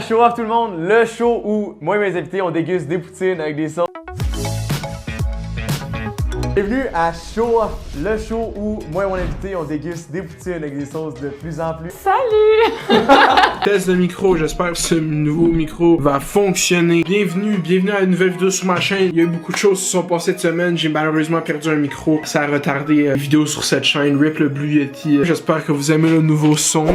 Show Off tout le monde, le show où moi et mes invités on déguste des poutines avec des sauces. Bienvenue à Show Off, le show où moi et mon invité on déguste des poutines avec des sauces de plus en plus. Salut! Test de micro, j'espère que ce nouveau micro va fonctionner. Bienvenue à une nouvelle vidéo sur ma chaîne. Il y a eu beaucoup de choses qui se sont passées cette semaine. J'ai malheureusement perdu un micro. Ça a retardé la vidéo sur cette chaîne. RIP le Blue Yeti. J'espère que vous aimez le nouveau son.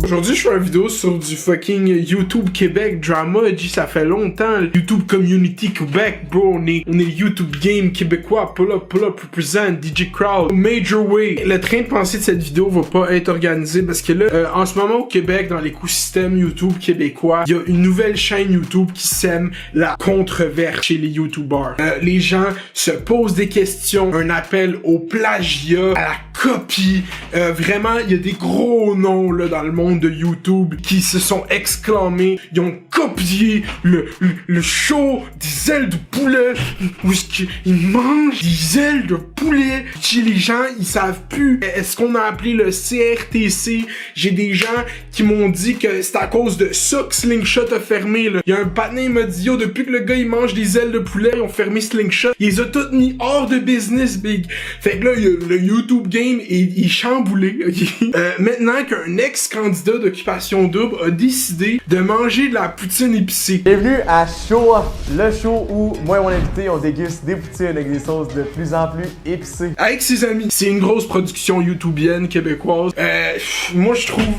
Aujourd'hui, je fais une vidéo sur du fucking YouTube Québec drama. Ça fait longtemps. YouTube Community Québec, bro. On est YouTube Game québécois. Pull up, represent DJ Crowd. Major Way. Le train de pensée de cette vidéo va pas être organisé parce que là, en ce moment au Québec, dans l'écosystème YouTube québécois, il y a une nouvelle chaîne YouTube qui sème la controverse chez les YouTubers. Les gens se posent des questions. Un appel au plagiat, à la copie. Vraiment, il y a des gros noms là dans le monde de YouTube qui se sont exclamés, ils ont copié le show des ailes de poulet où ils mangent des ailes de poulet. Chez les gens, ils savent plus est-ce qu'on a appelé le CRTC. J'ai des gens qui m'ont dit que c'est à cause de ça que Slingshot a fermé là. Il y a un patin, il m'a dit yo, depuis que le gars il mange des ailes de poulet, ils ont fermé Slingshot. Ils les ont tous mis hors de business, big. Fait que là, le YouTube game est chamboulé. Okay? Maintenant qu'un ex-candidat d'Occupation Double a décidé de manger de la poutine épicée. Bienvenue à Show Off, le show où moi et mon invité on déguste des poutines avec des sauces de plus en plus épicées. Avec ses amis. C'est une grosse production youtubienne québécoise. Moi je trouve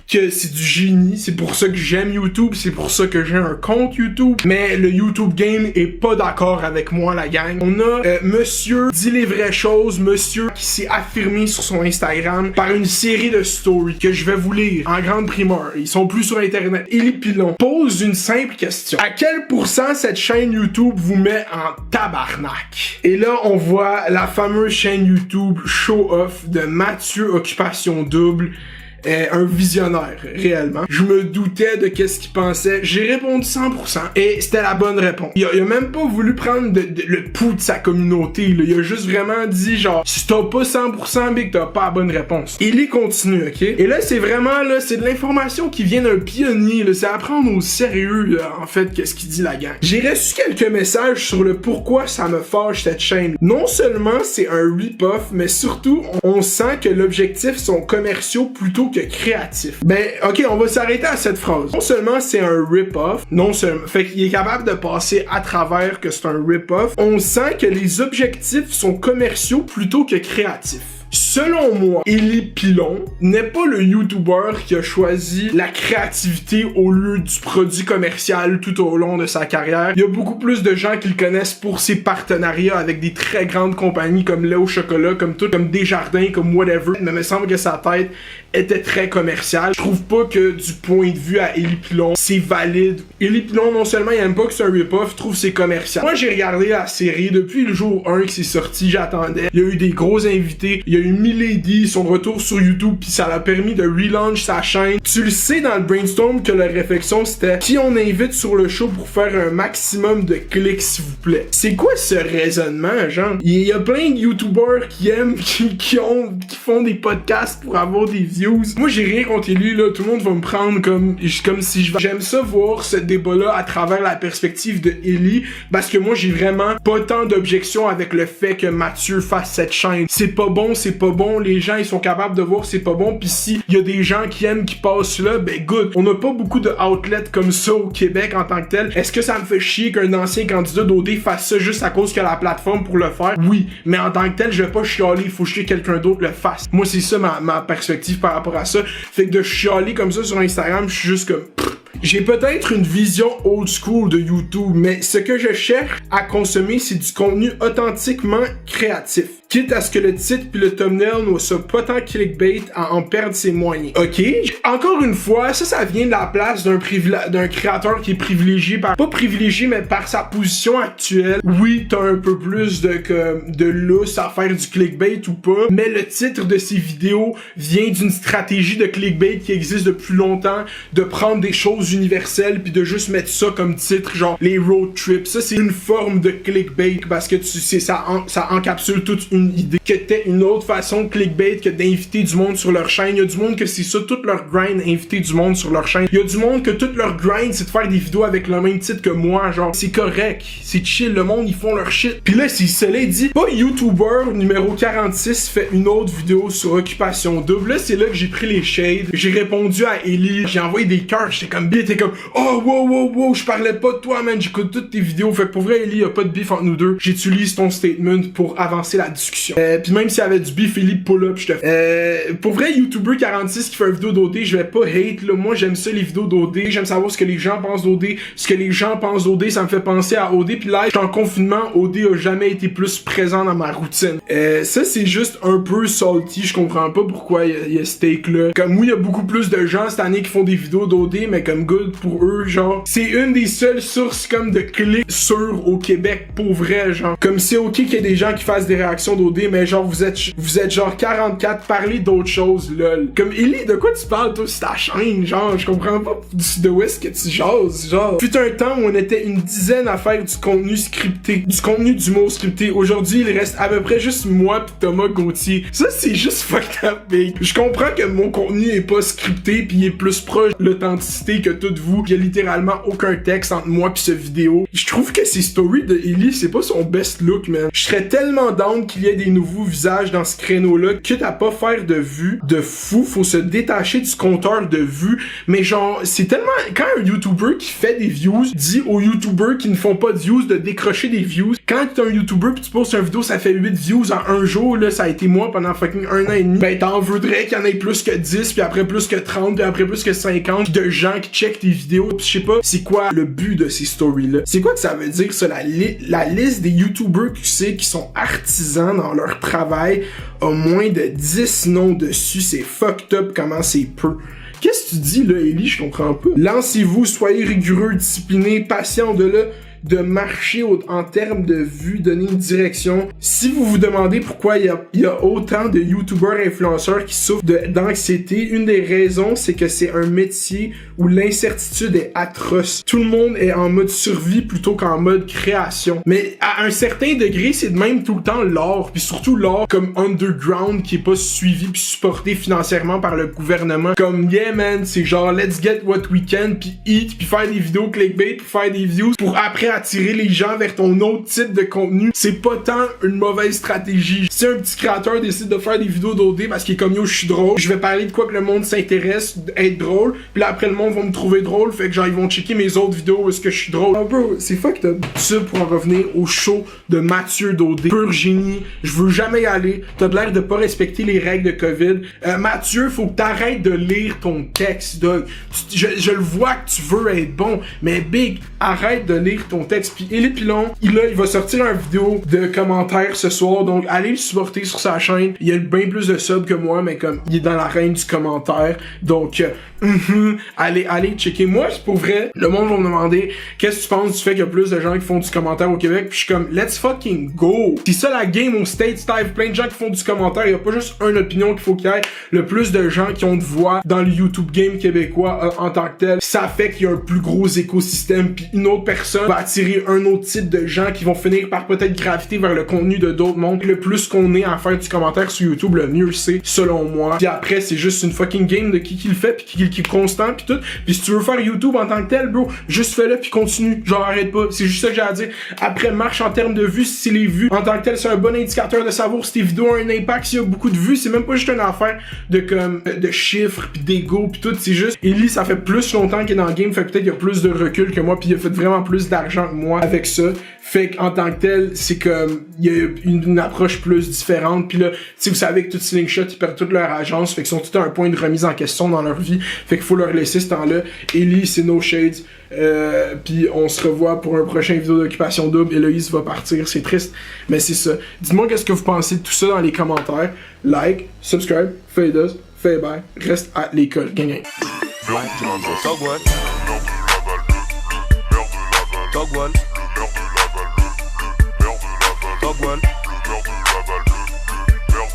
que c'est du génie, c'est pour ça que j'aime YouTube, c'est pour ça que j'ai un compte YouTube, mais le YouTube game est pas d'accord avec moi la gang. On a monsieur dit les vraies choses, monsieur qui s'est affirmé sur son Instagram par une série de stories que je vais vous lire en grande primeur, ils sont plus sur internet. Élie Pilon pose une simple question: à quel pourcent cette chaîne YouTube vous met en tabarnak? Et là on voit la fameuse chaîne YouTube Show Off de Mathieu Occupation Double. Un visionnaire, réellement. Je me doutais de qu'est-ce qu'il pensait. J'ai répondu 100% et c'était la bonne réponse. Il a même pas voulu prendre le pouls de sa communauté, là. Il a juste vraiment dit genre, si t'as pas 100%, big, t'as pas la bonne réponse. Il y continue, ok? Et là, c'est vraiment, là, c'est de l'information qui vient d'un pionnier, là. C'est à prendre au sérieux, là, en fait, qu'est-ce qu'il dit la gang. J'ai reçu quelques messages sur le pourquoi ça me fâche cette chaîne. Non seulement c'est un rip-off, mais surtout, on sent que l'objectif sont commerciaux plutôt que créatif. Ben, ok, on va s'arrêter à cette phrase. Non seulement c'est un rip-off, non seulement, fait qu'il est capable de passer à travers que c'est un rip-off, on sent que les objectifs sont commerciaux plutôt que créatifs. Selon moi, Élie Pilon n'est pas le YouTuber qui a choisi la créativité au lieu du produit commercial tout au long de sa carrière. Il y a beaucoup plus de gens qui le connaissent pour ses partenariats avec des très grandes compagnies comme Léo Chocolat, comme Desjardins, comme whatever. Mais il me semble que sa tête était très commerciale. Je trouve pas que du point de vue à Élie Pilon, c'est valide. Élie Pilon, non seulement il aime pas que c'est un rip-off, je trouve que c'est commercial. Moi, j'ai regardé la série depuis le jour 1 que c'est sorti, j'attendais. Il y a eu des gros invités, il y a eu Milady, son retour sur YouTube, puis ça l'a permis de relaunch sa chaîne. Tu le sais dans le brainstorm que leur réflexion c'était qui on invite sur le show pour faire un maximum de clics s'il vous plaît. C'est quoi ce raisonnement, genre? Il y a plein de YouTubers qui aiment, qui font des podcasts pour avoir des views. Moi j'ai rien contre lui là, tout le monde va me prendre comme si j'aime ça voir ce débat-là à travers la perspective de Élie, parce que moi j'ai vraiment pas tant d'objections avec le fait que Mathieu fasse cette chaîne. C'est pas bon, les gens ils sont capables de voir c'est pas bon, pis si y a des gens qui aiment qui passent là, ben good. On n'a pas beaucoup de outlets comme ça au Québec en tant que tel. Est-ce que ça me fait chier qu'un ancien candidat d'OD fasse ça juste à cause qu'il a la plateforme pour le faire? Oui, mais en tant que tel, je vais pas chialer, il faut chier quelqu'un d'autre le fasse. Moi c'est ça ma perspective par rapport à ça. Fait que de chialer comme ça sur Instagram, je suis juste comme j'ai peut-être une vision old school de YouTube, mais ce que je cherche à consommer, c'est du contenu authentiquement créatif. Quitte à ce que le titre puis le thumbnail ne soit pas tant clickbait à en perdre ses moyens. Ok? Encore une fois, ça vient de la place d'un créateur qui est privilégié pas privilégié, mais par sa position actuelle. Oui, t'as un peu plus de lousse à faire du clickbait ou pas, mais le titre de ses vidéos vient d'une stratégie de clickbait qui existe depuis longtemps, de prendre des choses universelles puis de juste mettre ça comme titre, genre les road trips. Ça, c'est une forme de clickbait parce que tu sais, ça encapsule toute une une idée, que t'aies une autre façon de clickbait que d'inviter du monde sur leur chaîne. Il y a du monde que c'est ça, tout leur grind, inviter du monde sur leur chaîne. Il y a du monde que tout leur grind, c'est de faire des vidéos avec le même titre que moi, genre, c'est correct, c'est chill, le monde, ils font leur shit. Puis là, c'est cela dit, pas YouTuber numéro 46 fait une autre vidéo sur Occupation Double. Là, c'est là que j'ai pris les shades, j'ai répondu à Ellie, j'ai envoyé des cœurs, j'étais comme, il était comme, oh, wow, je parlais pas de toi, man, j'écoute toutes tes vidéos. Fait que pour vrai, Ellie, y'a pas de beef entre nous deux. J'utilise ton statement pour avancer la discussion. Puis même s'il y avait du beef, Ellie, pull up, je te pour vrai, YouTuber 46 qui fait une vidéo d'OD, je vais pas hate, là. Moi, j'aime ça, les vidéos d'OD. J'aime savoir ce que les gens pensent d'OD. Ce que les gens pensent d'OD, ça me fait penser à OD. Puis là, j'étais en confinement, OD a jamais été plus présent dans ma routine. Ça, c'est juste un peu salty. Je comprends pas pourquoi il y a ce take-là. Comme, oui, il y a beaucoup plus de gens cette année qui font des vidéos d'OD, mais comme good pour eux, genre. C'est une des seules sources, comme, de clics sur au Québec, pour vrai, genre. Comme, c'est ok qu'il y ait des gens qui fassent des réactions d'OD, mais genre, vous êtes genre 44, parlez d'autres choses, lol. Comme, Ellie, de quoi tu parles, toi, c'est ta chaîne, genre, je comprends pas de où est-ce que tu jases, genre. Fut un temps où on était une dizaine à faire du contenu scripté, du contenu d'humour scripté. Aujourd'hui, il reste à peu près juste moi pis Thomas Gauthier. Ça, c'est juste fucked up, big. Je comprends que mon contenu est pas scripté pis il est plus proche de l'authenticité que tout vous. Il y a littéralement aucun texte entre moi pis ce vidéo. Je trouve que ces stories de Ellie, c'est pas son best look, man. Je serais tellement down qu'il y ait des nouveaux visages dans ce créneau-là, quitte à pas faire de vues de fou, faut se détacher du compteur de vues, mais genre, c'est tellement... Quand un YouTuber qui fait des views dit aux YouTubers qui ne font pas de views de décrocher des views, quand t'es un YouTuber pis tu postes une vidéo, ça fait 8 views en un jour, là, ça a été moi pendant fucking 1 an et demi, ben t'en voudrais qu'il y en ait plus que 10, puis après plus que 30, puis après plus que 50, de gens qui checkent tes vidéos, pis je sais pas, c'est quoi le but de ces stories-là? C'est quoi que ça veut dire, ça, la liste des YouTubers que tu sais qui sont artisans dans leur travail a moins de 10 noms dessus, c'est fucked up comment c'est peu. Qu'est-ce que tu dis là, Ellie? Je comprends pas. Lancez-vous, soyez rigoureux, disciplinés, patients de marcher en termes de vues, donner une direction. Si vous vous demandez pourquoi il y a autant de YouTubers influenceurs qui souffrent d'anxiété, une des raisons, c'est que c'est un métier où l'incertitude est atroce. Tout le monde est en mode survie plutôt qu'en mode création. Mais à un certain degré, c'est de même tout le temps l'art, puis surtout l'art comme underground qui est pas suivi puis supporté financièrement par le gouvernement. Comme yeah man, c'est genre let's get what we can puis eat puis faire des vidéos clickbait puis faire des views pour après attirer les gens vers ton autre type de contenu. C'est pas tant une mauvaise stratégie. Si un petit créateur décide de faire des vidéos d'OD parce qu'il est comme yo, je suis drôle, je vais parler de quoi que le monde s'intéresse, être drôle, puis là après le monde va me trouver drôle, fait que genre ils vont checker mes autres vidéos où est-ce que je suis drôle. Oh bro, c'est fucked up. Ça pour en revenir au show de Mathieu d'OD. Pur génie. Je veux jamais y aller. T'as l'air de pas respecter les règles de COVID. Mathieu, faut que t'arrêtes de lire ton texte, Doug. Je le vois que tu veux être bon, mais big, arrête de lire ton texte. Puis Ellie Pilon, il va sortir une vidéo de commentaires ce soir, donc allez le supporter sur sa chaîne. Il a bien plus de subs que moi, mais comme il est dans la reine du commentaire, donc allez checker. Moi, c'est pour vrai, le monde va me demander qu'est-ce que tu penses du fait qu'il y a plus de gens qui font du commentaire au Québec, puis je suis comme let's fucking go. C'est ça la game au States, t'as plein de gens qui font du commentaire, il y a pas juste une opinion qu'il faut qu'il y ait, le plus de gens qui ont de voix dans le YouTube game québécois en tant que tel, ça fait qu'il y a un plus gros écosystème, puis une autre personne va attirer un autre type de gens qui vont finir par peut-être graviter vers le contenu de d'autres mondes. Le plus qu'on est à faire du commentaire sur YouTube, le mieux c'est, selon moi. Puis après, c'est juste une fucking game de qui le fait, puis qui est constant, puis tout. Puis si tu veux faire YouTube en tant que tel, bro, juste fais-le, puis continue. Genre, arrête pas. C'est juste ça que j'ai à dire. Après, marche en termes de vues, si les vues, en tant que tel, c'est un bon indicateur de savoir si tes vidéos ont un impact, s'il y a beaucoup de vues. C'est même pas juste une affaire de chiffres, puis d'ego, puis tout. C'est juste, Ellie, ça fait plus longtemps qu'il est dans le game, fait peut-être qu'il y a plus de recul que moi, puis il a fait vraiment plus d'argent que moi avec ça. Fait qu'en tant que tel, c'est comme, il y a une approche plus différente. Puis là, si vous savez que tout Slingshot, ils perdent toute leur agence, fait qu'ils sont tout à un point de remise en question dans leur vie. Fait qu'il faut leur laisser ce temps-là. Ellie, c'est No Shades. Puis on se revoit pour un prochain vidéo d'Occupation Double. Héloïse va partir, c'est triste, mais c'est ça. Dites-moi qu'est-ce que vous pensez de tout ça dans les commentaires. Like, subscribe, fais us, fais bye, reste à l'école. Gang. Togwall. Togwall. Togwall.